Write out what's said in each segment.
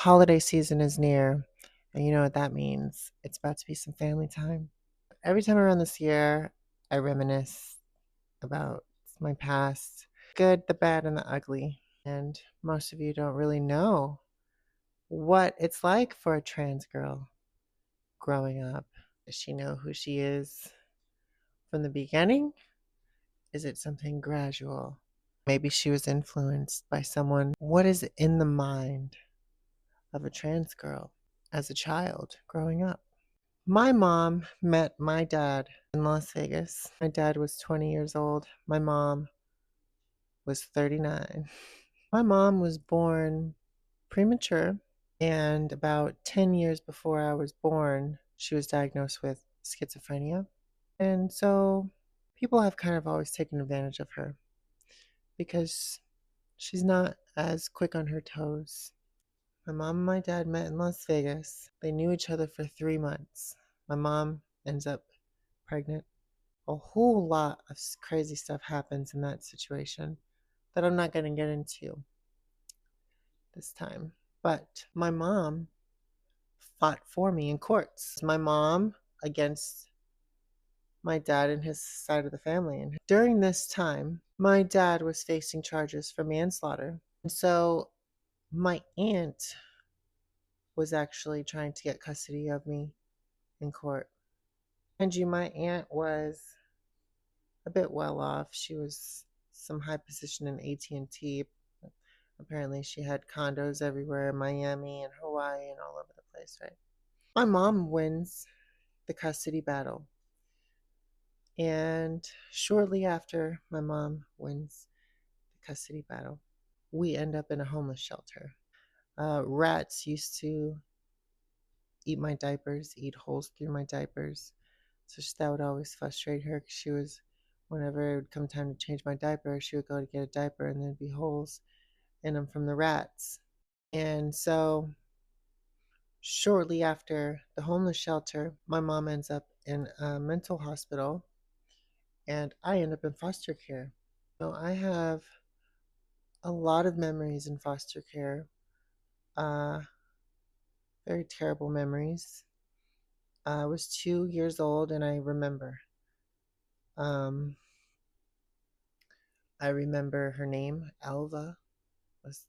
Holiday season is near, and you know what that means. It's about to be some family time. Every time around this year, I reminisce about my past, good, the bad, and the ugly. And most of you don't really know what it's like for a trans girl growing up. Does she know who she is from the beginning? Is it something gradual? Maybe she was influenced by someone. What is in the mind of a trans girl as a child growing up? My mom met my dad in Las Vegas. My dad was 20 years old. My mom was 39. My mom was born premature, and about 10 years before I was born, she was diagnosed with schizophrenia. And so people have kind of always taken advantage of her because she's not as quick on her toes. My mom and my dad met in Las Vegas. They knew each other for 3 months. My mom ends up pregnant. A whole lot of crazy stuff happens in that situation that I'm not going to get into this time. But my mom fought for me in courts. My mom against my dad and his side of the family. And during this time, my dad was facing charges for manslaughter. And so my aunt was actually trying to get custody of me in court. And you, my aunt was a bit well off. She was some high position in AT&T. Apparently, she had condos everywhere in Miami and Hawaii and all over the place, right? My mom wins the custody battle. And shortly after my mom wins the custody battle, we end up in a homeless shelter. Rats used to eat my diapers, eat holes through my diapers. So that would always frustrate her because whenever it would come time to change my diaper, she would go to get a diaper and there'd be holes in them from the rats. And so shortly after the homeless shelter, my mom ends up in a mental hospital and I end up in foster care. So I have a lot of memories in foster care, uh, very terrible memories. I was 2 years old and Um, I remember her name, Alva, was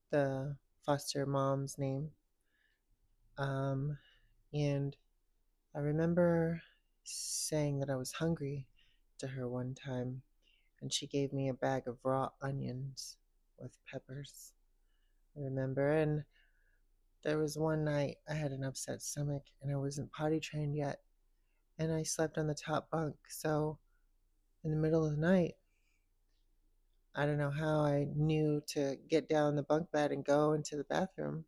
the foster mom's name. Um, and I remember saying that I was hungry to her one time, and she gave me a bag of raw onions with peppers. I remember, and there was one night I had an upset stomach and I wasn't potty trained yet, and I slept on the top bunk. So in the middle of the night, I don't know how I knew to get down the bunk bed and go into the bathroom,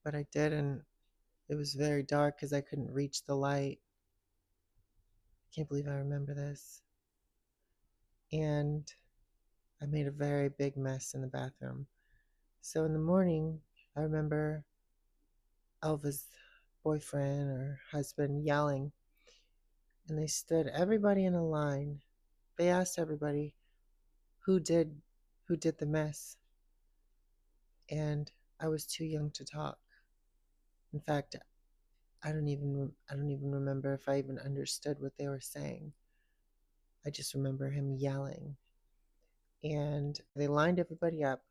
but I did, and it was very dark because I couldn't reach the light. I can't believe I remember this. And I made a very big mess in the bathroom. So in the morning, I remember Elva's boyfriend or husband yelling, and they stood everybody in a line. They asked everybody who did who did the mess, and I was too young to talk. In fact, I don't even remember if I even understood what they were saying. I just remember him yelling. And they lined everybody up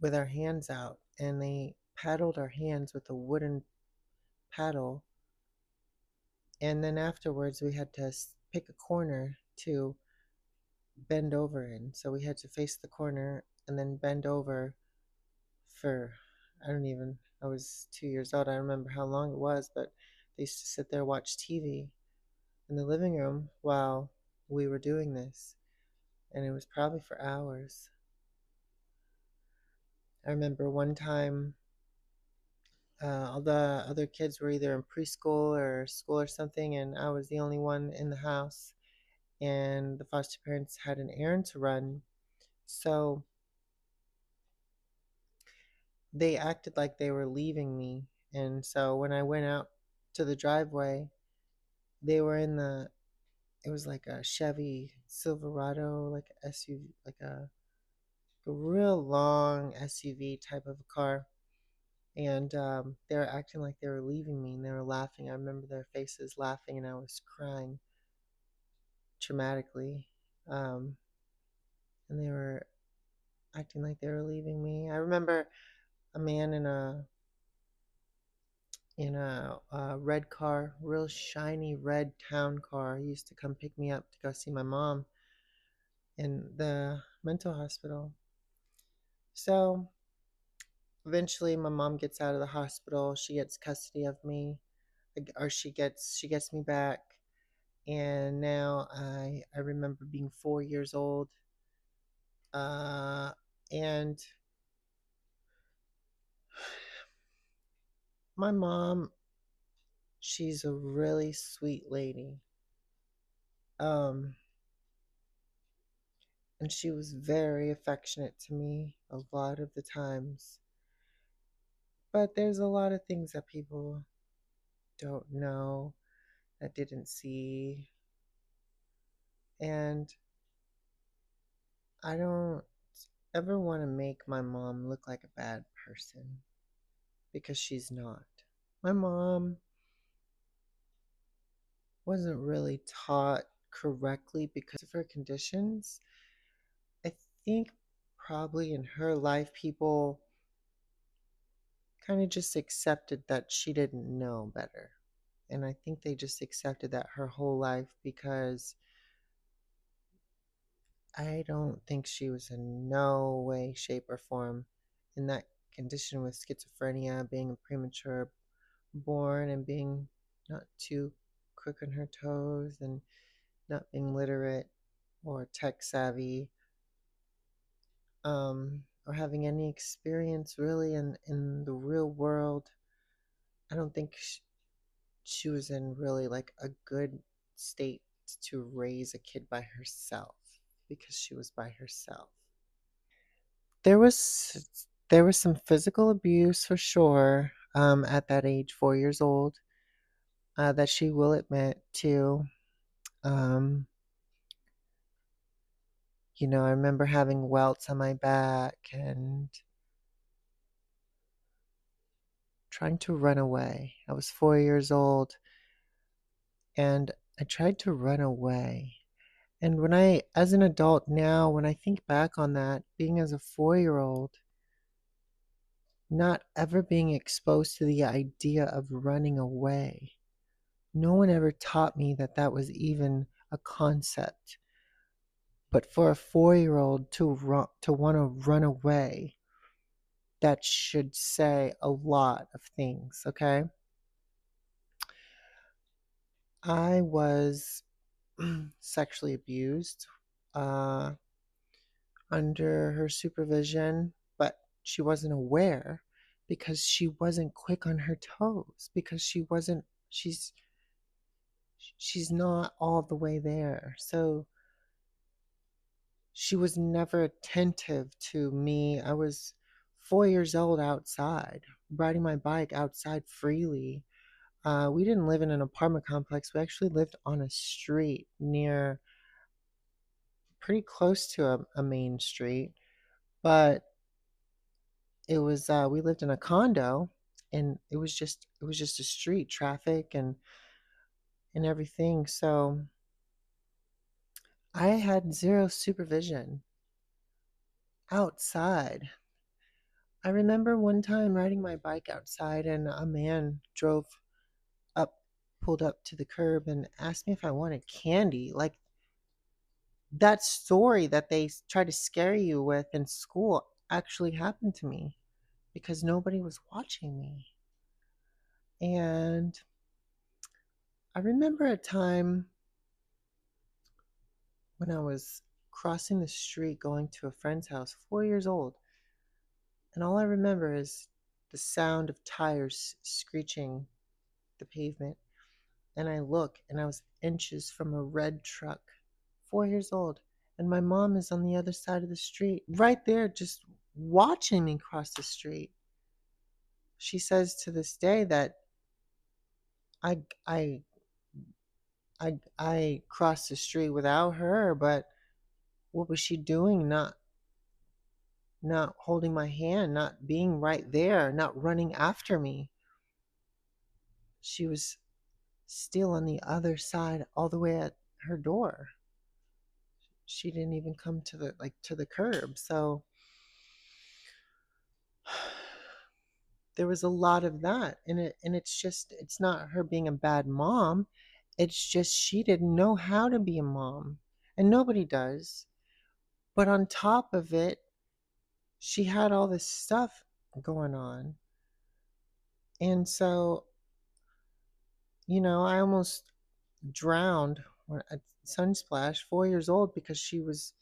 with our hands out and they paddled our hands with a wooden paddle. And then afterwards, we had to pick a corner to bend over in. So we had to face the corner and then bend over for, I was 2 years old. I don't remember how long it was, but they used to sit there watch TV in the living room while we were doing this. And it was probably for hours. I remember one time all the other kids were either in preschool or school or something, and I was the only one in the house. And the foster parents had an errand to run, so they acted like they were leaving me. And so when I went out to the driveway, they were in it was like a Chevy Silverado, like a SUV, like a a real long SUV type of a car. And they were acting like they were leaving me and they were laughing. I remember their faces laughing and I was crying traumatically. Um, and they were acting like they were leaving me. I remember a man in a red car, real shiny red town car. He used to come pick me up to go see my mom in the mental hospital. So eventually, my mom gets out of the hospital. She gets custody of me, or she gets me back. And now I remember being 4 years old. And my mom, she's a really sweet lady. Um, and she was very affectionate to me a lot of the times. But there's a lot of things that people don't know, that didn't see. And I don't ever want to make my mom look like a bad person because she's not. My mom wasn't really taught correctly because of her conditions. I think probably in her life, people kind of just accepted that she didn't know better. And I think they just accepted that her whole life because I don't think she was in no way, shape, or form in that condition with schizophrenia, being a premature born and being not too quick on her toes and not being literate or tech savvy, or having any experience really in the real world. I don't think she was in really like a good state to raise a kid by herself because she was by herself. There was some physical abuse for sure, at that age, 4 years old, that she will admit to. Um, I remember having welts on my back and trying to run away. I was 4 years old and I tried to run away. And as an adult now, when I think back on that, being as a 4 year old, not ever being exposed to the idea of running away, no one ever taught me that that was even a concept. But for a 4 year old to want to run away, that should say a lot of things, okay? I was sexually abused uh, under her supervision, but she wasn't aware because she wasn't quick on her toes because she's not all the way there. So she was never attentive to me. I was 4 years old outside, riding my bike outside freely. We didn't live in an apartment complex. We actually lived on a street near, pretty close to a main street, but we lived in a condo, and it was just a street traffic and everything. So I had zero supervision outside. I remember one time riding my bike outside and a man up, pulled up to the curb and asked me if I wanted candy. Like that story that they try to scare you with in school actually happened to me because nobody was watching me. And I remember a time when I was crossing the street going to a friend's house, 4 years old, and all I remember is the sound of tires screeching the pavement. And I look, and I was inches from a red truck, 4 years old, and my mom is on the other side of the street, right there, just watching me cross the street. She says to this day that I I I crossed the street without her, but what was she doing? Not not holding my hand, not being right there, not running after me. She was still on the other side, all the way at her door. She didn't even come to the curb. So there was a lot of that, and it's not her being a bad mom. It's just she didn't know how to be a mom, and nobody does. But on top of it, she had all this stuff going on. And so, I almost drowned at Sunsplash, 4 years old, because she was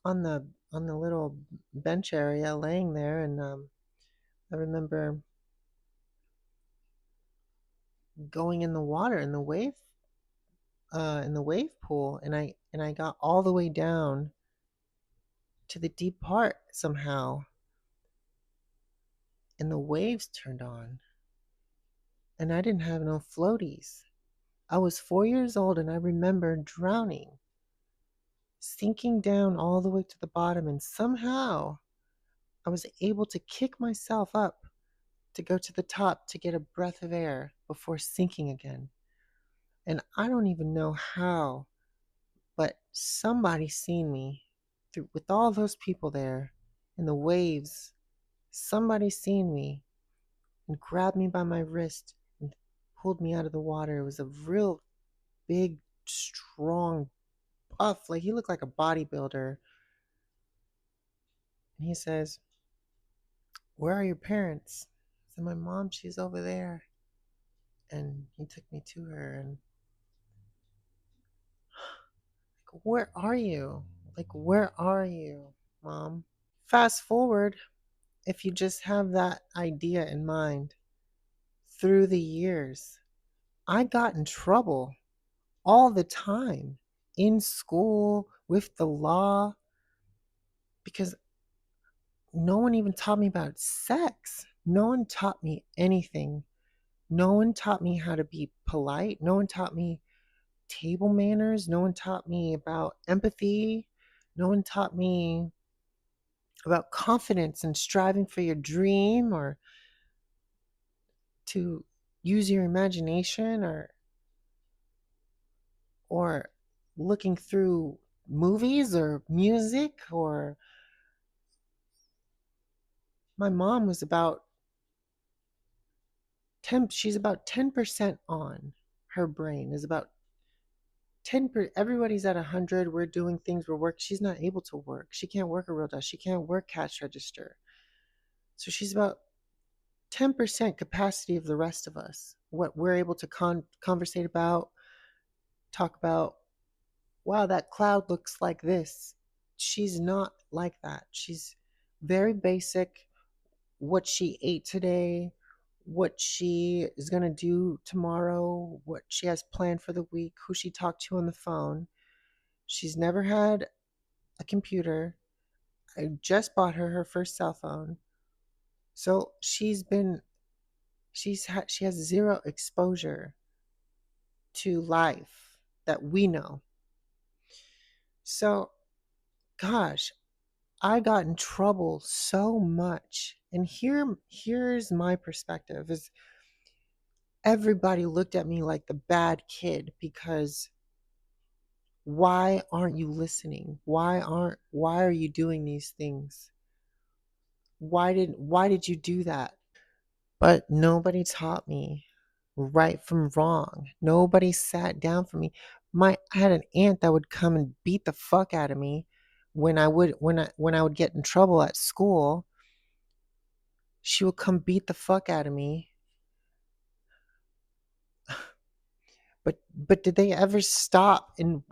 on the little bench area laying there. And I remember going in the water in the wave pool, and I got all the way down to the deep part somehow, and the waves turned on, and I didn't have no floaties. I was 4 years old, and I remember drowning, sinking down all the way to the bottom, and somehow I was able to kick myself up to go to the top to get a breath of air before sinking again. And I don't even know how, but somebody seen me through with all those people there in the waves. Somebody seen me and grabbed me by my wrist and pulled me out of the water. It was a real big, strong buff. Like, he looked like a bodybuilder. And he says, "Where are your parents?" I said, "My mom, she's over there." And he took me to her, and like, "Where are you? Like, where are you, Mom?" Fast forward, if you just have that idea in mind, through the years, I got in trouble all the time in school, with the law, because no one even taught me about sex. No one taught me anything. No one taught me how to be polite. No one taught me table manners. No one taught me about empathy. No one taught me about confidence and striving for your dream, or to use your imagination, or looking through movies or music. Or my mom was about 10, she's about 10% on. Her brain is about 10 everybody's at 100. We're doing things, we're work. She's not able to work. She can't work a real desk. She can't work cash register. So she's about 10% capacity of the rest of us. What we're able to conversate about, talk about, wow, that cloud looks like this. She's not like that. She's very basic. What she ate today, what she is going to do tomorrow, what she has planned for the week, who she talked to on the phone. She's never had a computer. I just bought her first cell phone. So she has zero exposure to life that we know. So, gosh, I got in trouble so much. And here's my perspective is, everybody looked at me like the bad kid, because why aren't you listening? Why are you doing these things? Why did you do that? But nobody taught me right from wrong. Nobody sat down for me. I had an aunt that would come and beat the fuck out of me when I would get in trouble at school. She would come beat the fuck out of me. But did they ever stop and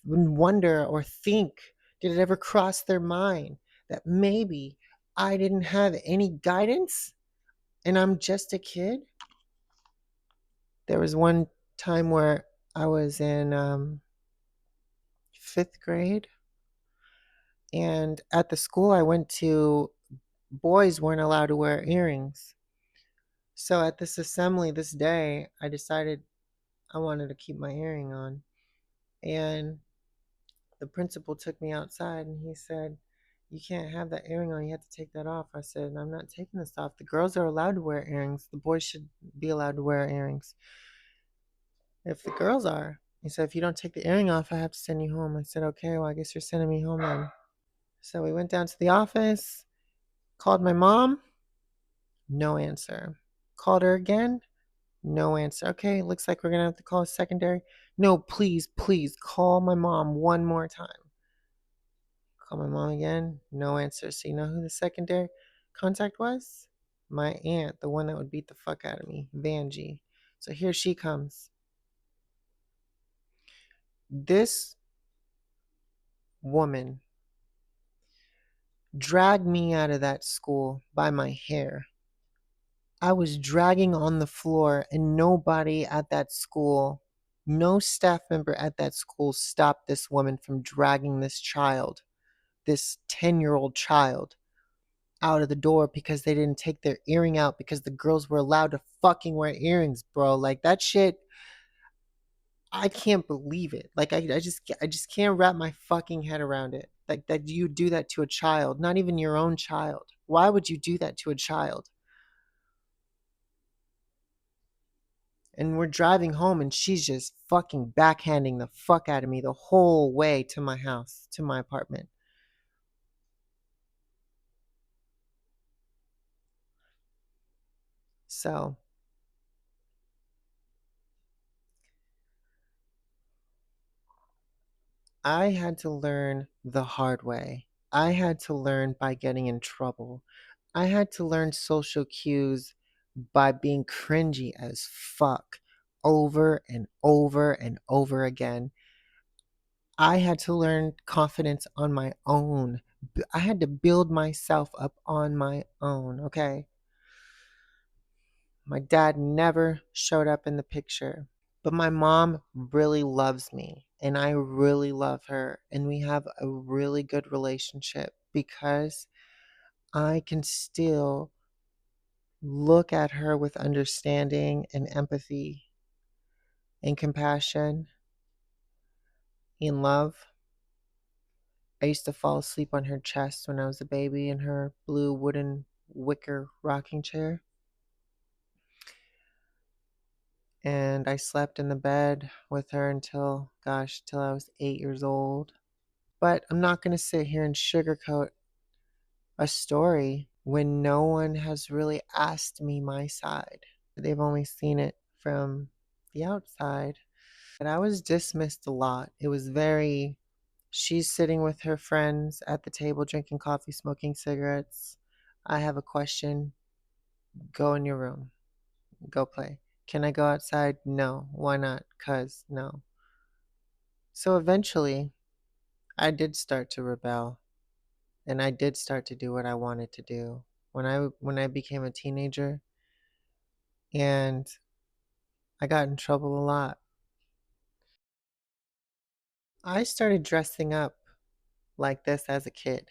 wonder or think? Did it ever cross their mind that maybe I didn't have any guidance and I'm just a kid? There was one time where I was in 5th grade, and at the school I went to, boys weren't allowed to wear earrings. So at this assembly this day, I decided I wanted to keep my earring on. And the principal took me outside, and he said, You can't have that earring on. You have to take that off. I said, I'm not taking this off. The girls are allowed to wear earrings. The boys should be allowed to wear earrings. If the girls are. He said, if you don't take the earring off, I have to send you home. I said, okay, well, I guess you're sending me home then. So we went down to the office, called my mom, no answer. Called her again, no answer. Okay, looks like we're going to have to call a secondary. No, please, please call my mom one more time. Call my mom again, no answer. So you know who the secondary contact was? My aunt, the one that would beat the fuck out of me, Vanjie. So here she comes. This woman dragged me out of that school by my hair. I was dragging on the floor, and nobody at that school, no staff member at that school stopped this woman from dragging this child, this 10-year-old child, out of the door because they didn't take their earring out because the girls were allowed to fucking wear earrings, bro. Like that shit, I can't believe it. Like I just can't wrap my fucking head around it. Like that you do that to a child, not even your own child. Why would you do that to a child? And we're driving home and she's just fucking backhanding the fuck out of me the whole way to my house, to my apartment. So I had to learn the hard way. I had to learn by getting in trouble. I had to learn social cues by being cringy as fuck over and over and over again. I had to learn confidence on my own. I had to build myself up on my own, okay? My dad never showed up in the picture, but my mom really loves me and I really love her. And we have a really good relationship because I can still look at her with understanding and empathy and compassion and love. I used to fall asleep on her chest when I was a baby in her blue wooden wicker rocking chair. And I slept in the bed with her until, gosh, till I was 8 years old. But I'm not going to sit here and sugarcoat a story when no one has really asked me my side. They've only seen it from the outside. And I was dismissed a lot. It was very, she's sitting with her friends at the table drinking coffee, smoking cigarettes. I have a question. Go in your room. Go play. Can I go outside? No. Why not? Cuz no. So eventually, I did start to rebel and I did start to do what I wanted to do. When I became a teenager and I got in trouble a lot. I started dressing up like this as a kid.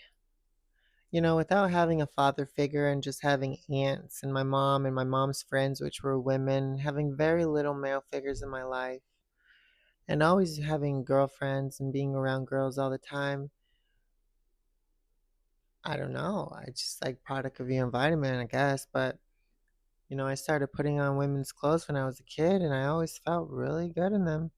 Without having a father figure and just having aunts and my mom's friends, which were women, having very little male figures in my life, and always having girlfriends and being around girls all the time. I don't know. I just like product of your environment, I guess. But, I started putting on women's clothes when I was a kid, and I always felt really good in them.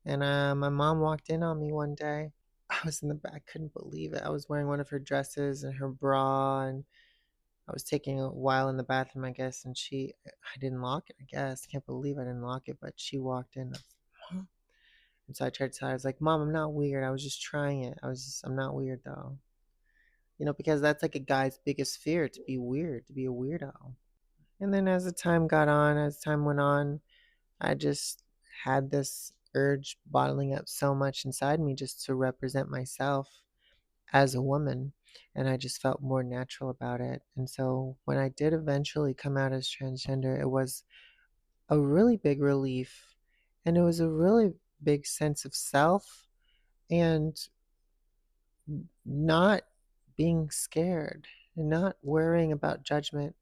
And my mom walked in on me one day. I was in the back, couldn't believe it. I was wearing one of her dresses and her bra, and I was taking a while in the bathroom, I guess, and I didn't lock it, I guess. I can't believe I didn't lock it, but she walked in. I was like, Mom. And so I tried to tell her, I was like, Mom, I'm not weird. I was just trying it. I'm not weird though. Because that's like a guy's biggest fear, to be weird, to be a weirdo. And then as time went on, I just had this urge bottling up so much inside me just to represent myself as a woman. And I just felt more natural about it. And so when I did eventually come out as transgender, it was a really big relief. And it was a really big sense of self and not being scared and not worrying about judgment,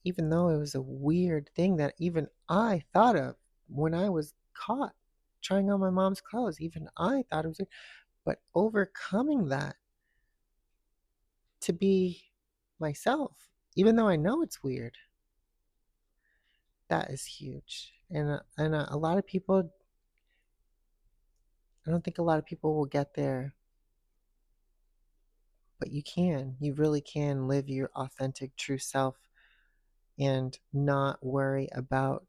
even though it was a weird thing that even I thought of when I was caught trying on my mom's clothes. Even I thought it was weird. But overcoming that to be myself, even though I know it's weird. That is huge. And a lot of people, I don't think a lot of people will get there, but you can. You really can live your authentic, true self and not worry about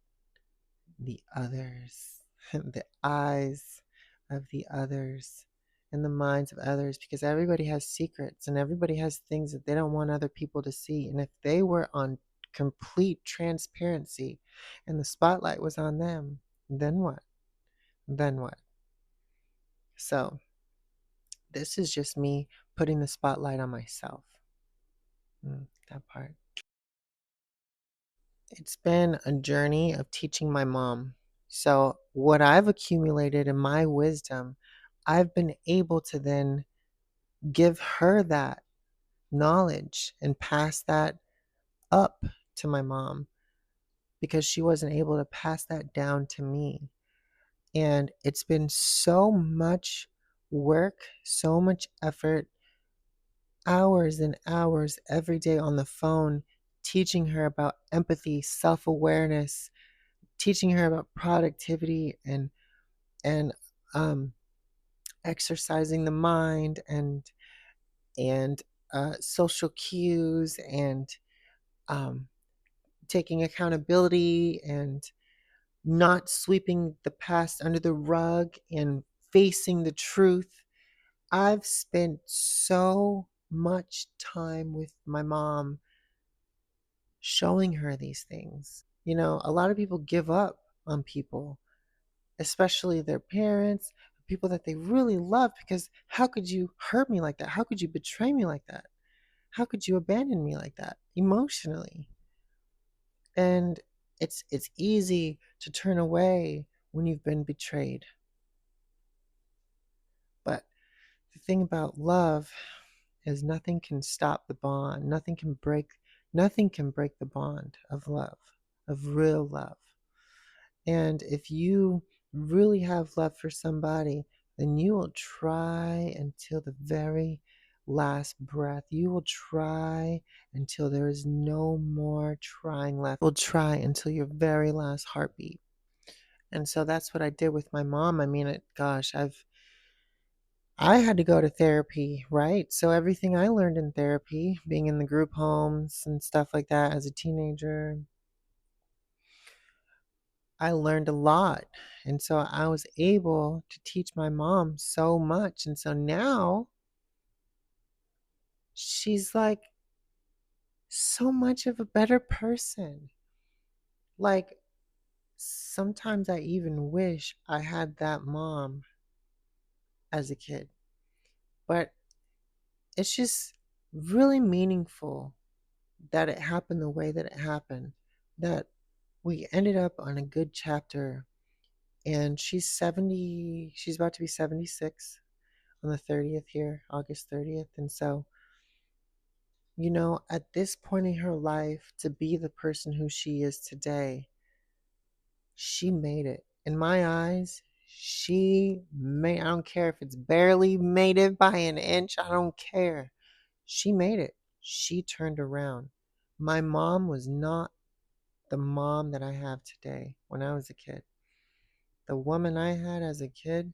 the others, the eyes of the others, and the minds of others, because everybody has secrets and everybody has things that they don't want other people to see. And if they were on complete transparency and the spotlight was on them, then what? Then what? So, this is just me putting the spotlight on myself. That part. It's been a journey of teaching my mom. So, what I've accumulated in my wisdom, I've been able to then give her that knowledge and pass that up to my mom because she wasn't able to pass that down to me. And it's been so much work, so much effort, hours and hours every day on the phone, teaching her about empathy, self awareness, teaching her about productivity and um, exercising the mind and social cues and um, taking accountability and not sweeping the past under the rug and facing the truth. I've spent so much time with my mom showing her these things. You know, a lot of people give up on people, especially their parents, people that they really love, because how could you hurt me like that? How could you betray me like that? How could you abandon me like that emotionally? And it's easy to turn away when you've been betrayed. But the thing about love is nothing can stop the bond. Nothing can break the bond of love, of real love. And if you really have love for somebody, then you will try until the very last breath. You will try until there is no more trying left. You will try until your very last heartbeat. And so that's what I did with my mom. I mean, gosh, I had to go to therapy, right? So everything I learned in therapy, being in the group homes and stuff like that as a teenager, I learned a lot. And so I was able to teach my mom so much. And so now she's like so much of a better person. Like sometimes I even wish I had that mom as a kid. But it's just really meaningful that it happened the way that it happened, that we ended up on a good chapter. And she's 70, she's about to be 76 on the 30th here, August 30th. And so, you know, at this point in her life, to be the person who she is today, she made it. In my eyes, I don't care if it's barely made it by an inch, I don't care. She made it. She turned around. My mom was not the mom that I have today when I was a kid. The woman I had as a kid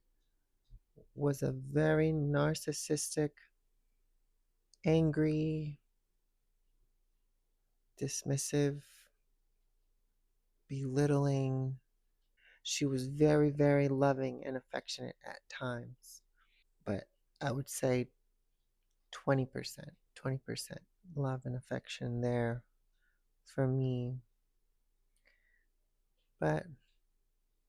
was a very narcissistic, angry, dismissive, belittling. She was very, very loving and affectionate at times. But I would say 20% love and affection there for me. But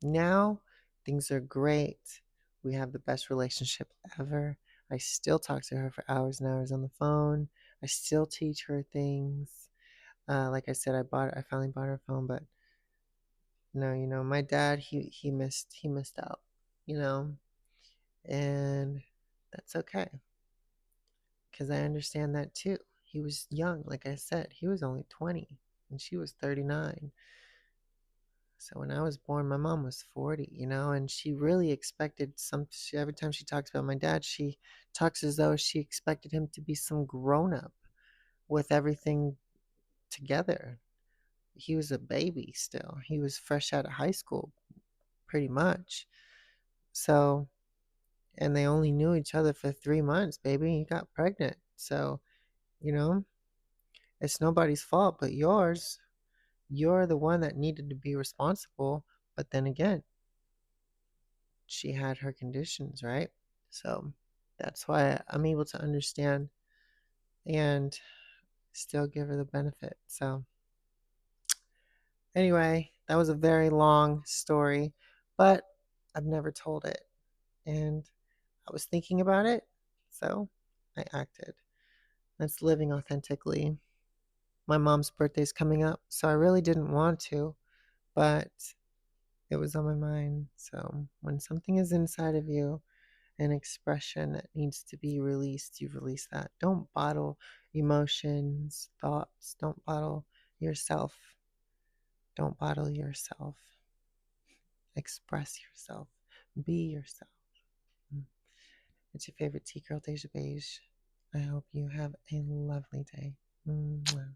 now things are great. We have the best relationship ever. I still talk to her for hours and hours on the phone. I still teach her things. Like I said, I finally bought her a phone, but no, you know, my dad, he missed out, you know, and that's okay because I understand that too. He was young, like I said, he was only 20 and she was 39. So when I was born, my mom was 40, you know, and she really expected every time she talks about my dad, she talks as though she expected him to be some grown up. with everything together. He was a baby still. He was fresh out of high school, pretty much. So, and they only knew each other for 3 months, baby. He got pregnant. So, you know, it's nobody's fault but yours. You're the one that needed to be responsible. But then again, she had her conditions, right? So that's why I'm able to understand and still give her the benefit. So, anyway, that was a very long story, but I've never told it. And I was thinking about it, so I acted. That's living authentically. My mom's birthday's coming up, so I really didn't want to, but it was on my mind. So when something is inside of you, an expression that needs to be released, you release that. Don't bottle emotions, thoughts. Don't bottle yourself. Don't bottle yourself. Express yourself. Be yourself. Mm. It's your favorite tea girl, Deja Beige. I hope you have a lovely day. Mwah.